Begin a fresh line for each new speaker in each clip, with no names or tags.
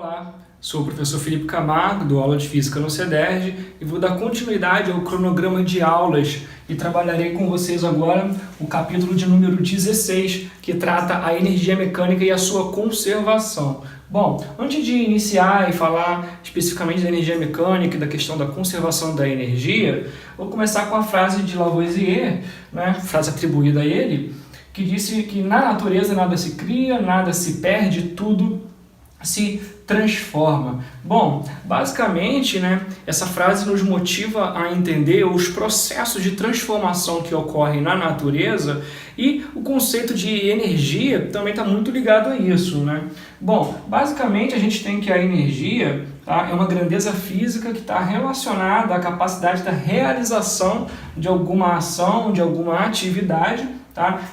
Olá, sou o professor Felipe Camargo, dou aula de Física no CEDERJ e vou dar continuidade ao cronograma de aulas e trabalharei com vocês agora o capítulo de número 16, que trata a energia mecânica e a sua conservação. Bom, antes de iniciar e falar especificamente da energia mecânica e da questão da conservação da energia, vou começar com a frase de Lavoisier, frase atribuída a ele, que disse que na natureza nada se cria, nada se perde, tudo se transforma. Bom, basicamente, essa frase nos motiva a entender os processos de transformação que ocorrem na natureza e o conceito de energia também está muito ligado a isso, Bom, basicamente a gente tem que a energia é uma grandeza física que está relacionada à capacidade da realização de alguma ação, de alguma atividade,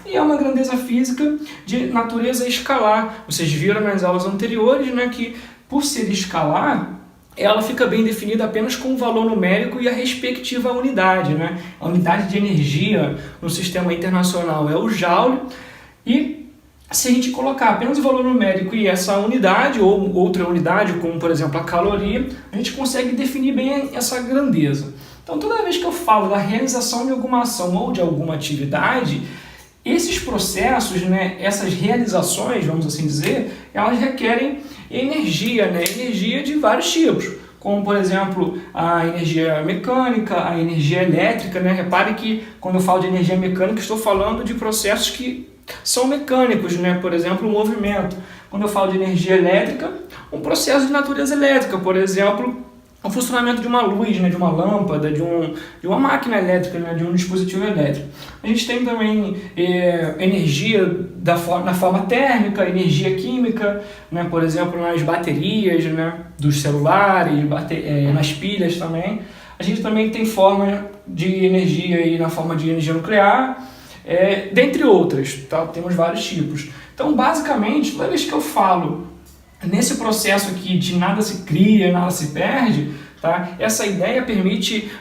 e é uma grandeza física de natureza escalar. Vocês viram nas aulas anteriores que, por ser escalar, ela fica bem definida apenas com o valor numérico e a respectiva unidade. A unidade de energia no sistema internacional é o Joule, e se a gente colocar apenas o valor numérico e essa unidade, ou outra unidade, como por exemplo a caloria, a gente consegue definir bem essa grandeza. Então, toda vez que eu falo da realização de alguma ação ou de alguma atividade, esses processos, essas realizações, vamos assim dizer, elas requerem energia, energia de vários tipos, como por exemplo a energia mecânica, a energia elétrica. Repare que quando eu falo de energia mecânica estou falando de processos que são mecânicos, por exemplo o movimento. Quando eu falo de energia elétrica, um processo de natureza elétrica, por exemplo, o funcionamento de uma luz, de uma lâmpada, de uma máquina elétrica, de um dispositivo elétrico. A gente tem também energia na forma térmica, energia química, por exemplo, nas baterias dos celulares, nas pilhas também. A gente também tem forma de energia aí na forma de energia nuclear, dentre outras, temos vários tipos. Então, basicamente, toda vez que eu falo nesse processo aqui de nada se cria, nada se perde, essa ideia permite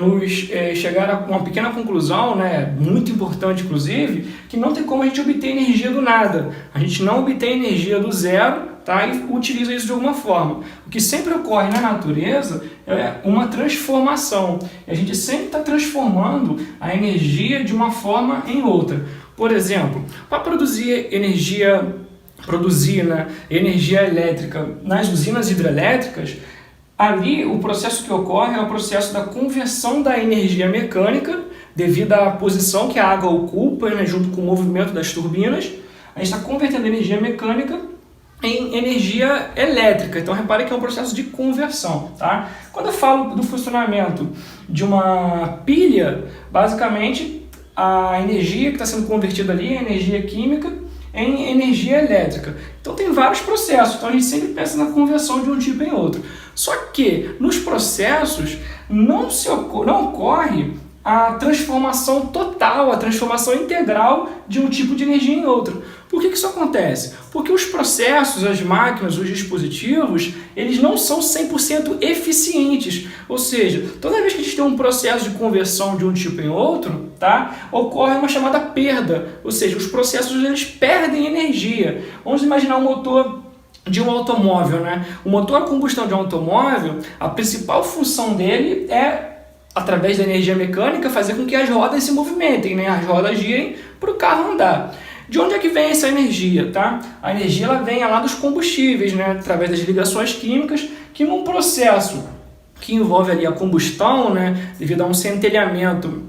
nos chegar a uma pequena conclusão, muito importante inclusive, que não tem como a gente obter energia do nada. A gente não obtém energia do zero, e utiliza isso de alguma forma. O que sempre ocorre na natureza é uma transformação. A gente sempre está transformando a energia de uma forma em outra. Por exemplo, para produzir energia elétrica nas usinas hidrelétricas, ali o processo que ocorre é o processo da conversão da energia mecânica, devido à posição que a água ocupa, junto com o movimento das turbinas. A gente está convertendo a energia mecânica em energia elétrica. Então repare que é um processo de conversão. Quando eu falo do funcionamento de uma pilha, basicamente a energia que está sendo convertida ali é energia química em energia elétrica. Então tem vários processos, então a gente sempre pensa na conversão de um tipo em outro. Só que nos processos não ocorre a transformação total, a transformação integral de um tipo de energia em outro. Por que isso acontece? Porque os processos, as máquinas, os dispositivos, eles não são 100% eficientes. Ou seja, toda vez que a gente tem um processo de conversão de um tipo em outro, ocorre uma chamada perda. Ou seja, os processos eles perdem energia. Vamos imaginar um motor de um automóvel. O motor a combustão de um automóvel, a principal função dele é, através da energia mecânica, fazer com que as rodas se movimentem, as rodas girem para o carro andar. De onde é que vem essa energia? A energia ela vem lá dos combustíveis, através das ligações químicas, que num processo que envolve ali a combustão, devido a um centelhamento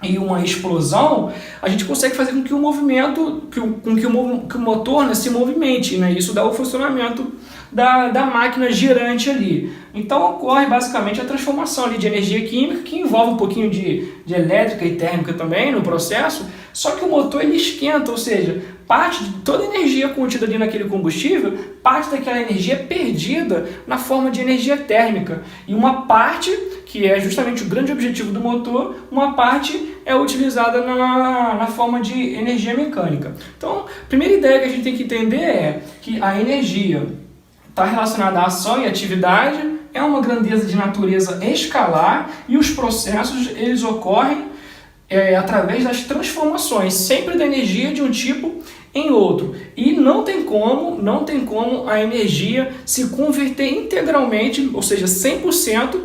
e uma explosão, a gente consegue fazer com que o movimento, que o motor se movimente, Isso dá o funcionamento da máquina girante ali. Então ocorre basicamente a transformação ali de energia química, que envolve um pouquinho de elétrica e térmica também no processo, só que o motor ele esquenta, ou seja, parte de toda a energia contida ali naquele combustível, parte daquela energia é perdida na forma de energia térmica. E uma parte, que é justamente o grande objetivo do motor, uma parte é utilizada na forma de energia mecânica. Então, a primeira ideia que a gente tem que entender é que a energia está relacionada à ação e atividade, é uma grandeza de natureza escalar e os processos eles ocorrem através das transformações, sempre da energia de um tipo em outro. E não tem como a energia se converter integralmente, ou seja, 100%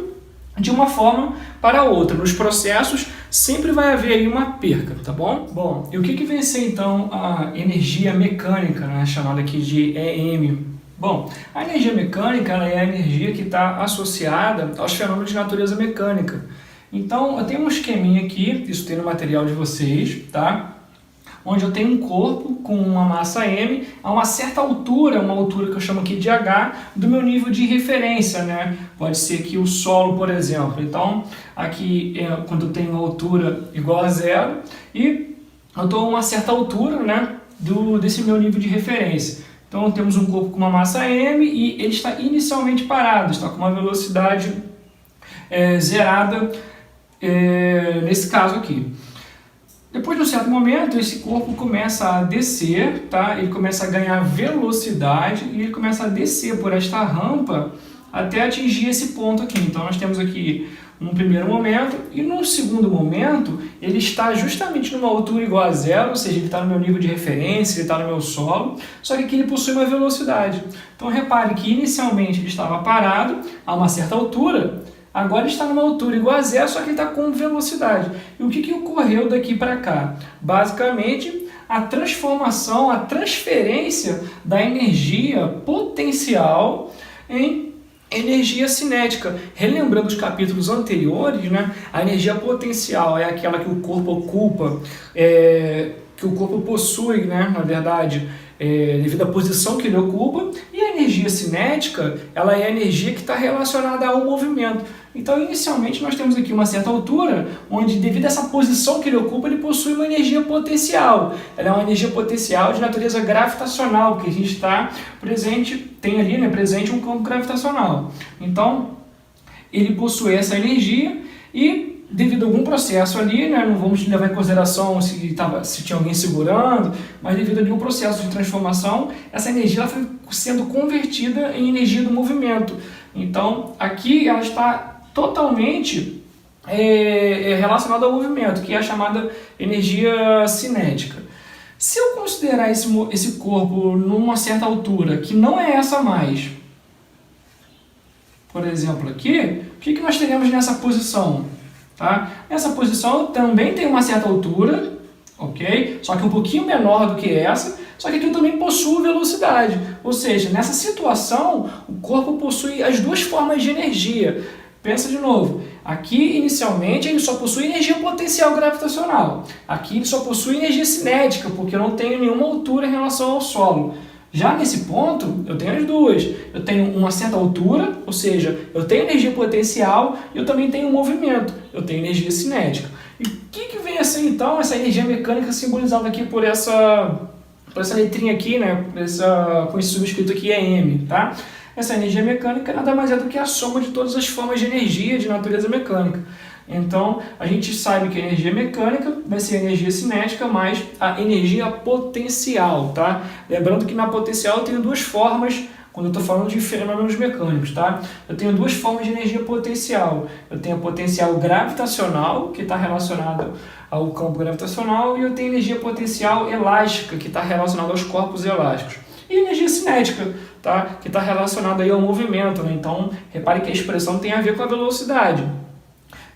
de uma forma para outra. Nos processos sempre vai haver aí uma perca, tá bom? Bom, e o que vem a ser então a energia mecânica, né, chamada aqui de EM? Bom, a energia mecânica ela é a energia que está associada aos fenômenos de natureza mecânica. Então, eu tenho um esqueminha aqui, isso tem no material de vocês, tá? Onde eu tenho um corpo com uma massa M a uma certa altura, uma altura que eu chamo aqui de H, do meu nível de referência, né? Pode ser aqui o solo, por exemplo. Então, aqui quando eu tenho uma altura igual a 0 e eu estou a uma certa altura, né, desse meu nível de referência. Então, temos um corpo com uma massa M e ele está inicialmente parado, está com uma velocidade zerada, nesse caso aqui. Depois de um certo momento, esse corpo começa a descer, tá? Ele começa a ganhar velocidade e ele começa a descer por esta rampa até atingir esse ponto aqui. Então, nós temos aqui um primeiro momento e num segundo momento, ele está justamente numa altura igual a 0, ou seja, ele está no meu nível de referência, ele está no meu solo, só que aqui ele possui uma velocidade. Então, repare que inicialmente ele estava parado a uma certa altura. Agora ele está numa altura igual a 0, só que ele está com velocidade. E o que ocorreu daqui para cá? Basicamente, a transformação, a transferência da energia potencial em energia cinética. Relembrando os capítulos anteriores, né, a energia potencial é aquela que o corpo ocupa, que o corpo possui, né, na verdade, devido à posição que ele ocupa, e a energia cinética, ela é a energia que está relacionada ao movimento. Então, inicialmente, nós temos aqui uma certa altura, onde, devido a essa posição que ele ocupa, ele possui uma energia potencial. Ela é uma energia potencial de natureza gravitacional, porque a gente está presente, tem ali, né, presente um campo gravitacional. Então, ele possui essa energia e, devido a algum processo ali, né, não vamos levar em consideração se tinha alguém segurando, mas devido a algum processo de transformação, essa energia ela foi sendo convertida em energia do movimento. Então, aqui ela está totalmente relacionada ao movimento, que é a chamada energia cinética. Se eu considerar esse corpo numa certa altura, que não é essa mais, por exemplo aqui, o que nós teremos nessa posição? Tá? Nessa posição também tem uma certa altura, ok? Só que um pouquinho menor do que essa, só que aqui eu também possuo velocidade. Ou seja, nessa situação, o corpo possui as duas formas de energia. Pensa de novo, aqui inicialmente ele só possui energia potencial gravitacional. Aqui ele só possui energia cinética, porque eu não tenho nenhuma altura em relação ao solo. Já nesse ponto, eu tenho as duas. Eu tenho uma certa altura, ou seja, eu tenho energia potencial e eu também tenho movimento. Eu tenho energia cinética. E o que vem a ser então essa energia mecânica simbolizada aqui por essa letrinha aqui, né? Com esse subscrito aqui é M, tá? Essa energia mecânica nada mais é do que a soma de todas as formas de energia de natureza mecânica. Então, a gente sabe que a energia mecânica vai ser a energia cinética mais a energia potencial, tá? Lembrando que na potencial eu tenho duas formas, quando eu estou falando de fenômenos mecânicos, tá? Eu tenho duas formas de energia potencial. Eu tenho a potencial gravitacional, que está relacionada ao campo gravitacional, e eu tenho energia potencial elástica, que está relacionada aos corpos elásticos. E energia cinética, tá? Que está relacionada aí ao movimento, né? Então, repare que a expressão tem a ver com a velocidade.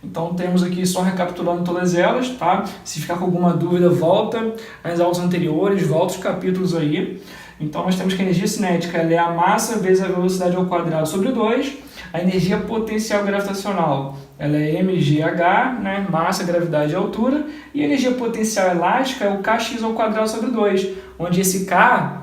Então, temos aqui, só recapitulando todas elas, tá? Se ficar com alguma dúvida, volta às aulas anteriores, volta os capítulos aí. Então, nós temos que a energia cinética ela é a massa vezes a velocidade ao quadrado sobre 2. A energia potencial gravitacional ela é mgh, né? Massa, gravidade e altura. E a energia potencial elástica é o kx ao quadrado sobre 2, onde esse k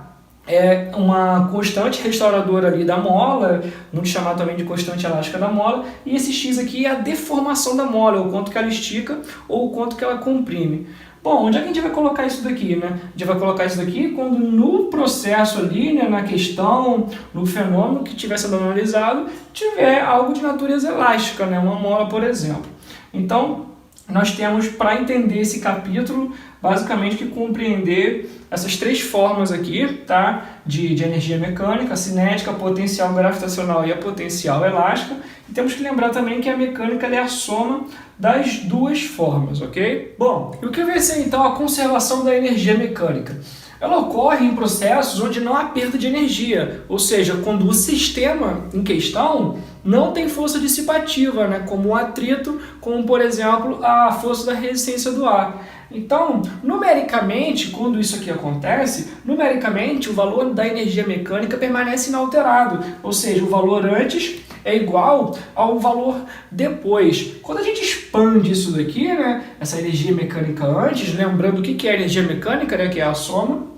é uma constante restauradora ali da mola, muito chamado também de constante elástica da mola, e esse x aqui é a deformação da mola, o quanto que ela estica ou o quanto que ela comprime. Bom, onde é que a gente vai colocar isso daqui, né? A gente vai colocar isso daqui quando no processo ali, né, na questão, no fenômeno que estiver sendo analisado, tiver algo de natureza elástica, né? Uma mola, por exemplo. Então, nós temos, para entender esse capítulo, basicamente que compreender essas três formas aqui, tá? de energia mecânica, a cinética, a potencial gravitacional e a potencial elástica. E temos que lembrar também que a mecânica é a soma das duas formas, ok? Bom, e o que vai ser então a conservação da energia mecânica? Ela ocorre em processos onde não há perda de energia, ou seja, quando o sistema em questão não tem força dissipativa, né, como o atrito, como por exemplo a força da resistência do ar. Então, numericamente, quando isso aqui acontece, numericamente o valor da energia mecânica permanece inalterado, ou seja, o valor antes é igual ao valor depois. Quando a gente expande isso daqui, né, essa energia mecânica antes, lembrando o que é a energia mecânica, né, que é a soma,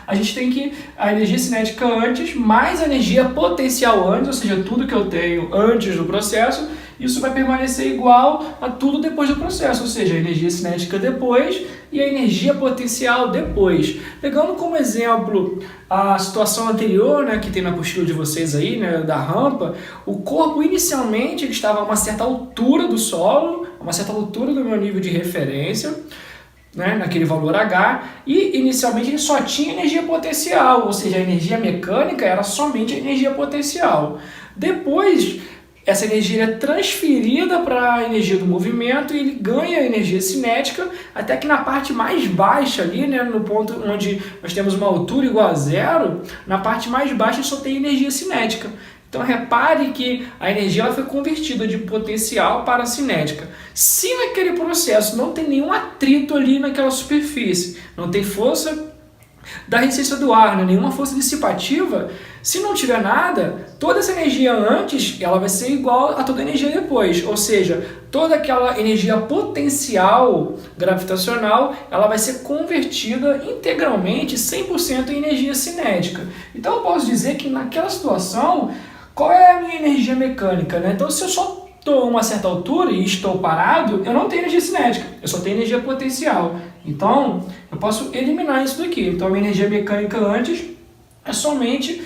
a gente tem que a energia cinética antes mais a energia potencial antes, ou seja, tudo que eu tenho antes do processo, isso vai permanecer igual a tudo depois do processo, ou seja, a energia cinética depois e a energia potencial depois. Pegando como exemplo a situação anterior, né, que tem na apostila de vocês aí, né, da rampa, o corpo inicialmente ele estava a uma certa altura do solo, a uma certa altura do meu nível de referência, né, naquele valor H, e inicialmente ele só tinha energia potencial, ou seja, a energia mecânica era somente a energia potencial. Depois, essa energia é transferida para a energia do movimento e ele ganha energia cinética, até que na parte mais baixa ali, né, no ponto onde nós temos uma altura igual a zero, na parte mais baixa só tem energia cinética. Então repare que a energia ela foi convertida de potencial para cinética. Se naquele processo não tem nenhum atrito ali naquela superfície, não tem força da resistência do ar, né, nenhuma força dissipativa, se não tiver nada, toda essa energia antes ela vai ser igual a toda a energia depois, ou seja, toda aquela energia potencial gravitacional ela vai ser convertida integralmente 100% em energia cinética. Então eu posso dizer que naquela situação, qual é a minha energia mecânica, né? Então se eu só estou a uma certa altura e estou parado, eu não tenho energia cinética, eu só tenho energia potencial. Então eu posso eliminar isso daqui. Então a minha energia mecânica antes é somente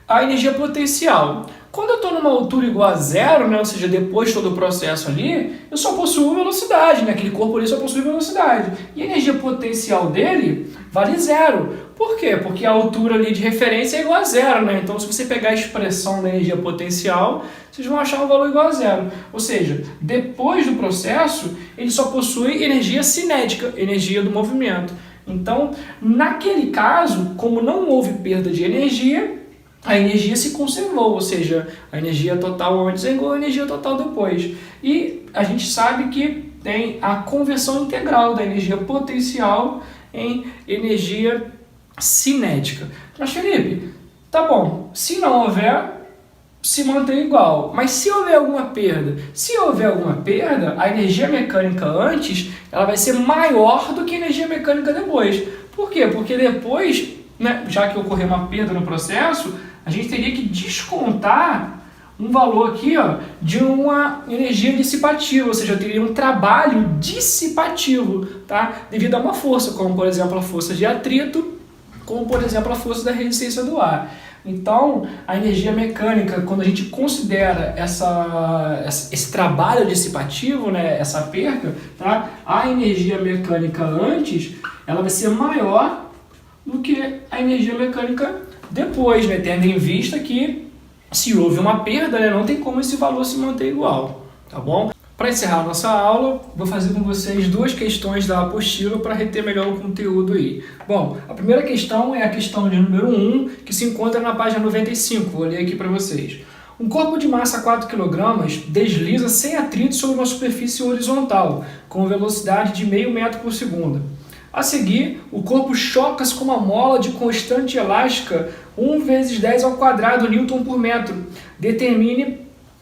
a energia potencial. Quando eu estou numa altura igual a zero, né, ou seja, depois de todo o processo ali, eu só possuo velocidade, né, aquele corpo ali só possui velocidade. E a energia potencial dele vale zero. Por quê? Porque a altura ali de referência é igual a zero, né? Então se você pegar a expressão da energia potencial, vocês vão achar um valor igual a zero. Ou seja, depois do processo, ele só possui energia cinética, energia do movimento. Então, naquele caso, como não houve perda de energia, a energia se conservou, ou seja, a energia total antes é igual à energia total depois. E a gente sabe que tem a conversão integral da energia potencial em energia cinética. Mas Felipe, tá bom, se não houver, se mantém igual. Mas se houver alguma perda? Se houver alguma perda, a energia mecânica antes ela vai ser maior do que a energia mecânica depois. Por quê? Porque depois, né, já que ocorreu uma perda no processo, a gente teria que descontar um valor aqui, ó, de uma energia dissipativa, ou seja, eu teria um trabalho dissipativo, tá? Devido a uma força, como por exemplo a força de atrito, como por exemplo a força da resistência do ar. Então, a energia mecânica, quando a gente considera esse trabalho dissipativo, né, essa perca, tá? A energia mecânica antes, ela vai ser maior do que a energia mecânica depois, né, tendo em vista que se houve uma perda, né, não tem como esse valor se manter igual, tá bom? Para encerrar a nossa aula, vou fazer com vocês duas questões da apostila para reter melhor o conteúdo aí. Bom, a primeira questão é a questão de número 1, que se encontra na página 95, vou ler aqui para vocês. Um corpo de massa 4 kg desliza sem atrito sobre uma superfície horizontal, com velocidade de meio metro por segundo. A seguir, o corpo choca-se com uma mola de constante elástica 1 vezes 10 ao quadrado Newton por metro. Determine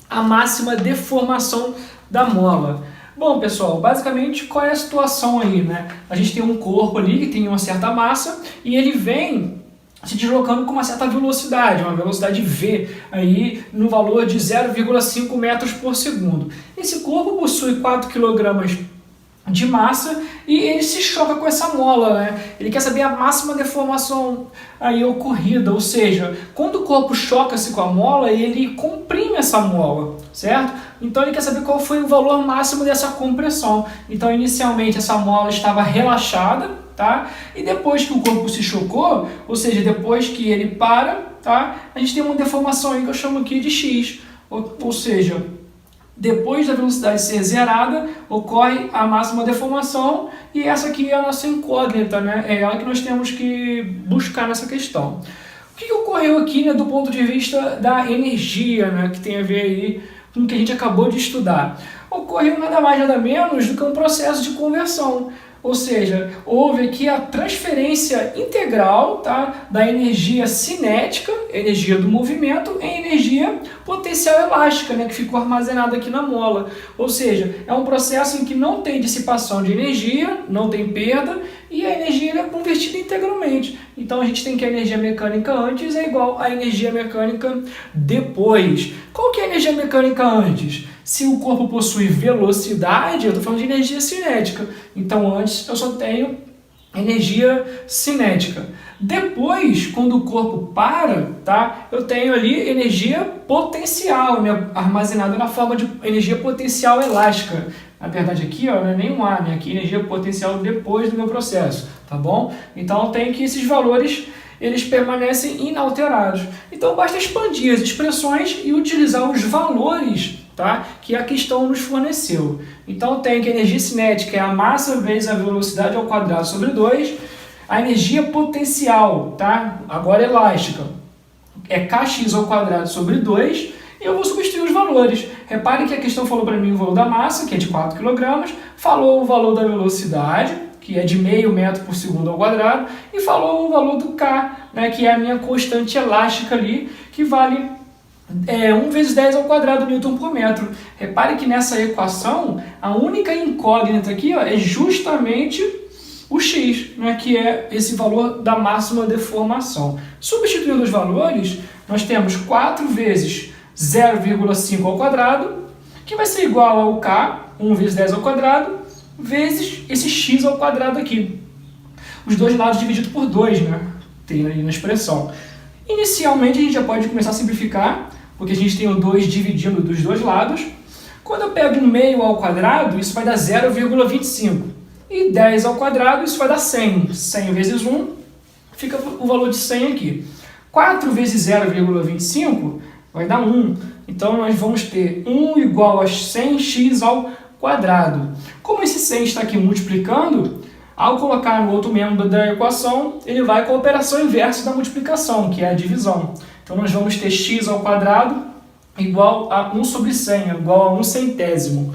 a máxima deformação da mola. Bom, pessoal, basicamente qual é a situação aí, né? A gente tem um corpo ali que tem uma certa massa e ele vem se deslocando com uma certa velocidade, uma velocidade V, aí no valor de 0,5 metros por segundo. Esse corpo possui 4 kg de massa e ele se choca com essa mola, né? Ele quer saber a máxima deformação aí ocorrida, ou seja, quando o corpo choca-se com a mola, ele comprime essa mola, certo? Então ele quer saber qual foi o valor máximo dessa compressão. Então inicialmente essa mola estava relaxada, tá? E depois que o corpo se chocou, ou seja, depois que ele para, tá? A gente tem uma deformação aí que eu chamo aqui de X, ou seja, depois da velocidade ser zerada, ocorre a máxima deformação, e essa aqui é a nossa incógnita, né? É ela que nós temos que buscar nessa questão. O que ocorreu aqui, né, do ponto de vista da energia, né, que tem a ver aí com o que a gente acabou de estudar? Ocorreu nada mais nada menos do que um processo de conversão. Ou seja, houve aqui a transferência integral, tá, da energia cinética, energia do movimento, em energia potencial elástica, né, que ficou armazenada aqui na mola. Ou seja, é um processo em que não tem dissipação de energia, não tem perda, e a energia é convertida integralmente. Então a gente tem que a energia mecânica antes é igual à energia mecânica depois. Qual que é a energia mecânica antes? Se o corpo possui velocidade, eu estou falando de energia cinética. Então antes eu só tenho energia cinética. Depois, quando o corpo para, tá, eu tenho ali energia potencial, né, armazenada na forma de energia potencial elástica. Na verdade aqui, ó, não é nem um A, né? Aqui energia potencial depois do meu processo, tá bom? Então eu tenho que esses valores, eles permanecem inalterados. Então basta expandir as expressões e utilizar os valores, tá, que a questão nos forneceu. Então eu tenho que a energia cinética é a massa vezes a velocidade ao quadrado sobre 2. A energia potencial, tá, agora elástica, é kx ao quadrado sobre 2. E eu vou substituir os valores. Repare que a questão falou para mim o valor da massa, que é de 4 kg, falou o valor da velocidade, que é de meio metro por segundo ao quadrado, e falou o valor do K, né, que é a minha constante elástica ali, que vale 1 vezes 10 ao quadrado Newton por metro. Repare que nessa equação, a única incógnita aqui, ó, é justamente o x, né, que é esse valor da máxima deformação. Substituindo os valores, nós temos 4 vezes 0,5 ao quadrado, que vai ser igual ao K, 1 vezes 10 ao quadrado, vezes esse x ao quadrado aqui. Os dois lados dividido por 2, né? Tem aí na expressão. Inicialmente a gente já pode começar a simplificar, porque a gente tem o 2 dividindo dos dois lados. Quando eu pego um meio ao quadrado, isso vai dar 0,25. E 10 ao quadrado, isso vai dar 100. 100 vezes 1, fica o valor de 100 aqui. 4 vezes 0,25 vai dar 1. Então nós vamos ter 1 igual a 100x ao quadrado. Como esse 100 está aqui multiplicando, ao colocar no outro membro da equação, ele vai com a operação inversa da multiplicação, que é a divisão. Então nós vamos ter x ao quadrado igual a 1 sobre 100, igual a 1 centésimo.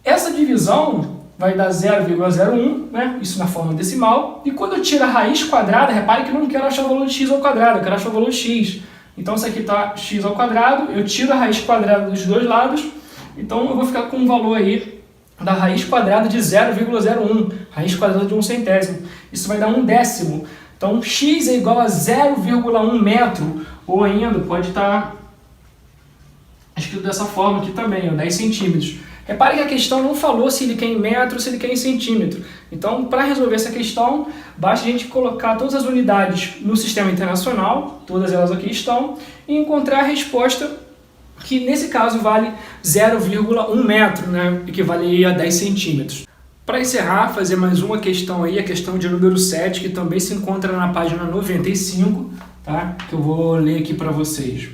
Essa divisão vai dar 0,01, né? Isso na forma decimal. E quando eu tiro a raiz quadrada, repare que eu não quero achar o valor de x ao quadrado, eu quero achar o valor de x. Então isso aqui está x ao quadrado, eu tiro a raiz quadrada dos dois lados, então eu vou ficar com um valor aí da raiz quadrada de 0,01, raiz quadrada de 1 centésimo. Isso vai dar 1 décimo. Então x é igual a 0,1 metro, ou ainda pode estar escrito dessa forma aqui também, ó, 10 centímetros. Repare que a questão não falou se ele quer em metro ou se ele quer em centímetro. Então, para resolver essa questão, basta a gente colocar todas as unidades no sistema internacional, todas elas aqui estão, e encontrar a resposta que nesse caso vale 0,1 metro, né, equivale a 10 centímetros. Para encerrar, fazer mais uma questão aí, a questão de número 7, que também se encontra na página 95, tá, que eu vou ler aqui para vocês.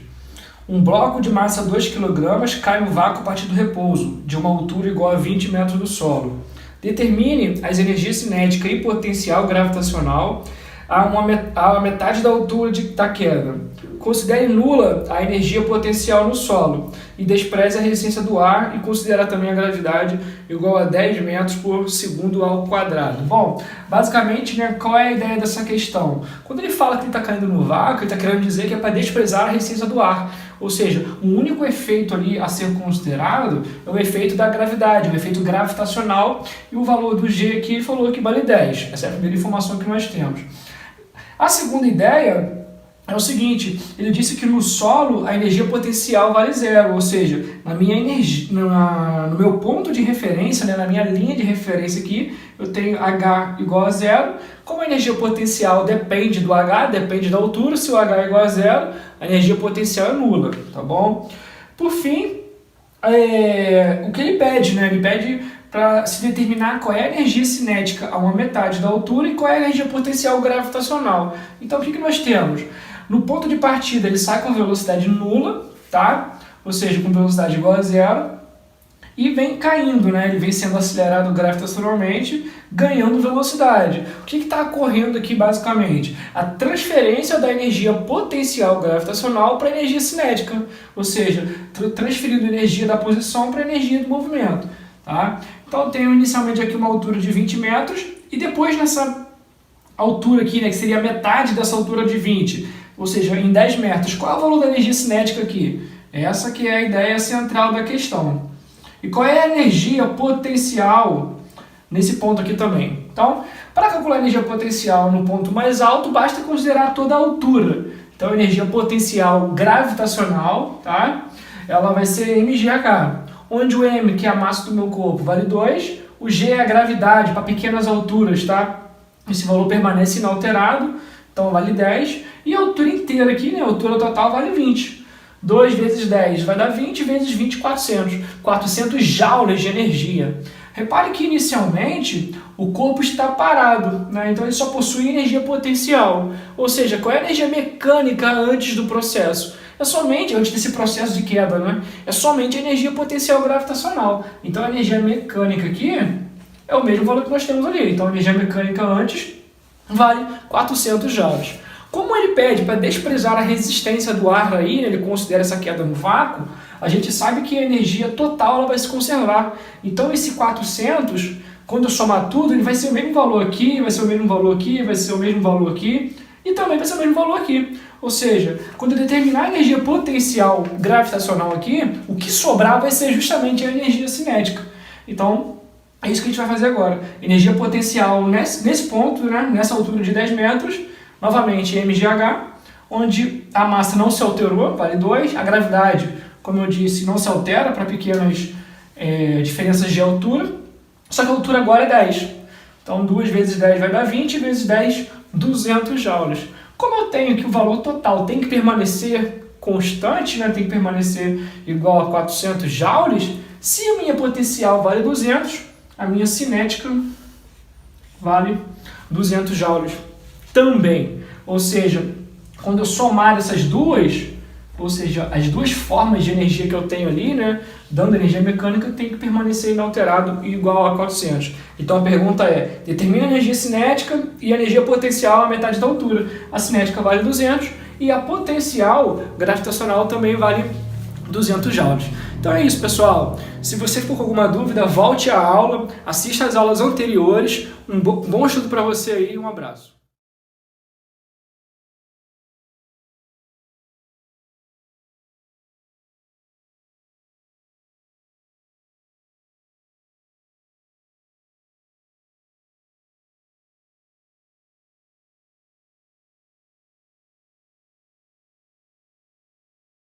Um bloco de massa 2 kg cai no vácuo a partir do repouso, de uma altura igual a 20 metros do solo. Determine as energias cinética e potencial gravitacional a metade da altura da queda. Considere nula a energia potencial no solo e despreze a resistência do ar e considere também a gravidade igual a 10 metros por segundo ao quadrado. Bom, basicamente, né, qual é a ideia dessa questão? Quando ele fala que ele está caindo no vácuo, ele está querendo dizer que é para desprezar a resistência do ar. Ou seja, o único efeito ali a ser considerado é o efeito da gravidade, o efeito gravitacional, e o valor do G aqui falou que vale 10. Essa é a primeira informação que nós temos. A segunda ideia é o seguinte, ele disse que no solo a energia potencial vale 0, ou seja, na minha energia, no meu ponto de referência, né, na minha linha de referência aqui, eu tenho H igual a 0. Como a energia potencial depende do H, depende da altura, se o H é igual a 0, a energia potencial é nula, tá bom? Por fim, o que ele pede, né? Ele pede para se determinar qual é a energia cinética a uma metade da altura e qual é a energia potencial gravitacional. Então, o que nós temos? No ponto de partida, ele sai com velocidade nula, tá? Ou seja, com velocidade igual a zero, e vem caindo, né? Ele vem sendo acelerado gravitacionalmente, ganhando velocidade. O que está ocorrendo aqui, basicamente? A transferência da energia potencial gravitacional para a energia cinética, ou seja, transferindo energia da posição para a energia do movimento. Tá? Então eu tenho inicialmente aqui uma altura de 20 metros, e depois nessa altura aqui, né, que seria metade dessa altura de 20, ou seja, em 10 metros, qual é o valor da energia cinética aqui? Essa que é a ideia central da questão. E qual é a energia potencial nesse ponto aqui também? Então, para calcular a energia potencial no ponto mais alto, basta considerar toda a altura. Então, a energia potencial gravitacional, tá? Ela vai ser mgh, onde o m, que é a massa do meu corpo, vale 2, o g é a gravidade para pequenas alturas, tá? Esse valor permanece inalterado, então vale 10, e a altura inteira aqui, né, a altura total vale 20. 2 vezes 10 vai dar 20, vezes 20, 400. 400 joules de energia. Repare que inicialmente o corpo está parado, né? Então ele só possui energia potencial. Ou seja, qual é a energia mecânica antes do processo? É somente, antes desse processo de queda, né? É somente a energia potencial gravitacional. Então a energia mecânica aqui é o mesmo valor que nós temos ali. Então a energia mecânica antes vale 400 joules. Como ele pede para desprezar a resistência do ar aí, ele considera essa queda no vácuo, a gente sabe que a energia total ela vai se conservar. Então esse 400, quando eu somar tudo, ele vai ser o mesmo valor aqui, vai ser o mesmo valor aqui, vai ser o mesmo valor aqui, e também vai ser o mesmo valor aqui. Ou seja, quando eu determinar a energia potencial gravitacional aqui, o que sobrar vai ser justamente a energia cinética. Então, é isso que a gente vai fazer agora. Energia potencial nesse ponto, né, nessa altura de 10 metros, novamente mgh, onde a massa não se alterou, vale 2, a gravidade, como eu disse, não se altera para pequenas diferenças de altura, só que a altura agora é 10. Então 2 vezes 10 vai dar 20, vezes 10, 200 joules. Como eu tenho que o valor total tem que permanecer constante, né, tem que permanecer igual a 400 joules, se a minha potencial vale 200, a minha cinética vale 200 joules. Também, ou seja, quando eu somar essas duas, ou seja, as duas formas de energia que eu tenho ali, né, dando energia mecânica, tem que permanecer inalterado e igual a 400. Então a pergunta é, determina a energia cinética e a energia potencial a metade da altura. A cinética vale 200 e a potencial gravitacional também vale 200 joules. Então é isso, pessoal. Se você ficou com alguma dúvida, volte à aula, assista às aulas anteriores. Um bom estudo para você aí, um abraço.